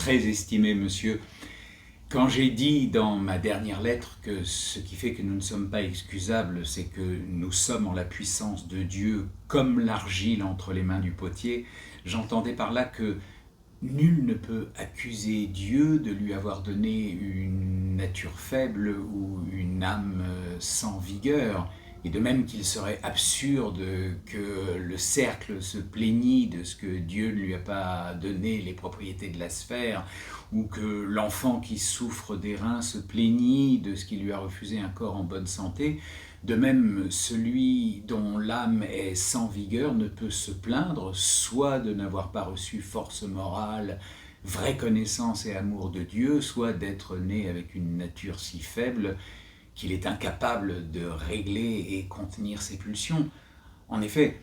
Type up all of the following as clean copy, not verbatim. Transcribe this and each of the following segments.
Très estimé monsieur, quand j'ai dit dans ma dernière lettre que ce qui fait que nous ne sommes pas excusables, c'est que nous sommes en la puissance de Dieu comme l'argile entre les mains du potier, j'entendais par là que nul ne peut accuser Dieu de lui avoir donné une nature faible ou une âme sans vigueur. Et de même qu'il serait absurde que le cercle se plaignît de ce que Dieu ne lui a pas donné les propriétés de la sphère, ou que l'enfant qui souffre des reins se plaignît de ce qui lui a refusé un corps en bonne santé, de même celui dont l'âme est sans vigueur ne peut se plaindre soit de n'avoir pas reçu force morale, vraie connaissance et amour de Dieu, soit d'être né avec une nature si faible qu'il est incapable de régler et contenir ses pulsions. En effet,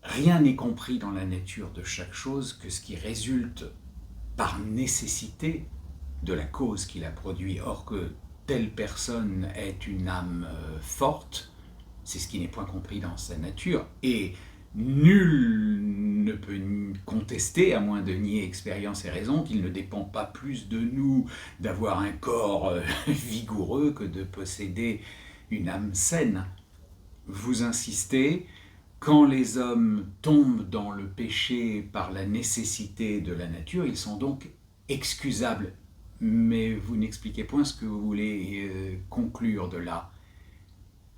rien n'est compris dans la nature de chaque chose que ce qui résulte par nécessité de la cause qui l'a produit. Or que telle personne est une âme forte, c'est ce qui n'est point compris dans sa nature, et nul ne peut contester, à moins de nier expérience et raison, qu'il ne dépend pas plus de nous d'avoir un corps vigoureux que de posséder une âme saine. Vous insistez, quand les hommes tombent dans le péché par la nécessité de la nature, ils sont donc excusables. Mais vous n'expliquez point ce que vous voulez conclure de là.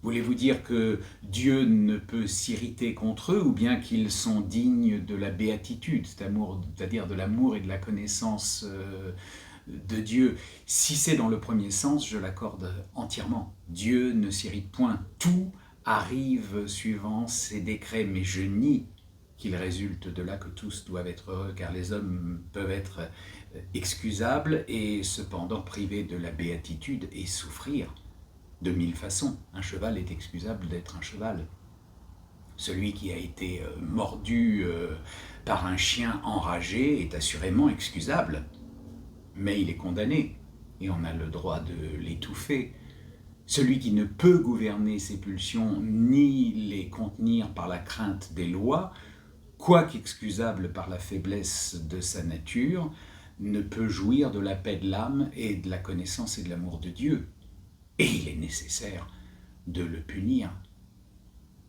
Voulez-vous dire que Dieu ne peut s'irriter contre eux, ou bien qu'ils sont dignes de la béatitude, c'est-à-dire de l'amour et de la connaissance de Dieu? Si c'est dans le premier sens, je l'accorde entièrement. Dieu ne s'irrite point. Tout arrive suivant ses décrets, mais je nie qu'il résulte de là que tous doivent être heureux, car les hommes peuvent être excusables et cependant privés de la béatitude et souffrir de mille façons. Un cheval est excusable d'être un cheval. Celui qui a été mordu par un chien enragé est assurément excusable, mais il est condamné et on a le droit de l'étouffer. Celui qui ne peut gouverner ses pulsions ni les contenir par la crainte des lois, quoiqu'excusable par la faiblesse de sa nature, ne peut jouir de la paix de l'âme et de la connaissance et de l'amour de Dieu. Et il est nécessaire de le punir.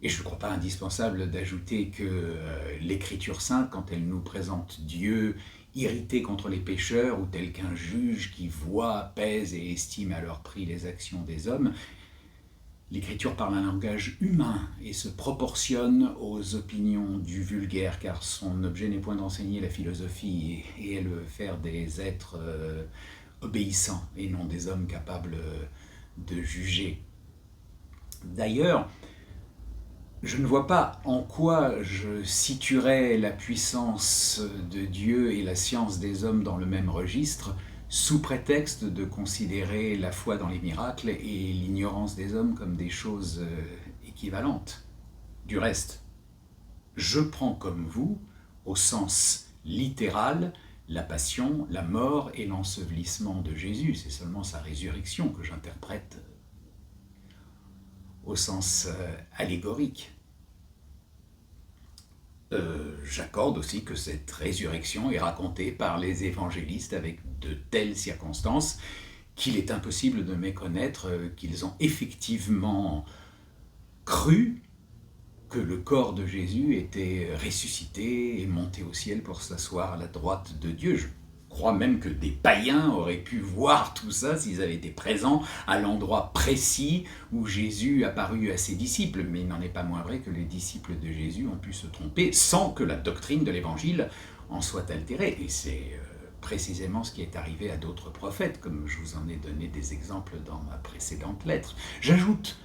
Et je ne crois pas indispensable d'ajouter que l'Écriture sainte, quand elle nous présente Dieu irrité contre les pécheurs, ou tel qu'un juge qui voit, pèse et estime à leur prix les actions des hommes, l'Écriture parle un langage humain et se proportionne aux opinions du vulgaire, car son objet n'est point d'enseigner la philosophie, et elle veut faire des êtres obéissants, et non des hommes capables de juger. D'ailleurs, je ne vois pas en quoi je situerais la puissance de Dieu et la science des hommes dans le même registre, sous prétexte de considérer la foi dans les miracles et l'ignorance des hommes comme des choses équivalentes. Du reste, je prends comme vous, au sens littéral, la passion, la mort et l'ensevelissement de Jésus. C'est seulement sa résurrection que j'interprète au sens allégorique. J'accorde aussi que cette résurrection est racontée par les évangélistes avec de telles circonstances qu'il est impossible de méconnaître qu'ils ont effectivement cru que le corps de Jésus était ressuscité et monté au ciel pour s'asseoir à la droite de Dieu. Je crois même que des païens auraient pu voir tout ça s'ils avaient été présents à l'endroit précis où Jésus apparut à ses disciples, mais il n'en est pas moins vrai que les disciples de Jésus ont pu se tromper sans que la doctrine de l'Évangile en soit altérée, et c'est précisément ce qui est arrivé à d'autres prophètes, comme je vous en ai donné des exemples dans ma précédente lettre. J'ajoute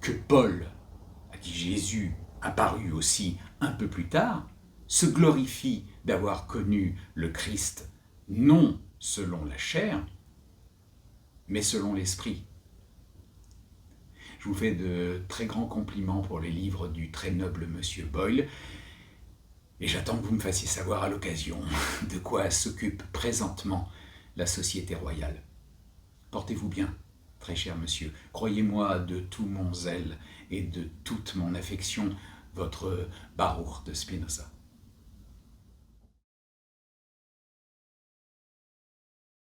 que Paul, à qui Jésus apparut aussi un peu plus tard, se glorifie d'avoir connu le Christ non selon la chair, mais selon l'esprit. Je vous fais de très grands compliments pour les livres du très noble monsieur Boyle, et j'attends que vous me fassiez savoir à l'occasion de quoi s'occupe présentement la Société royale. Portez-vous bien, très cher monsieur. Croyez-moi de tout mon zèle et de toute mon affection, votre Baruch de Spinoza.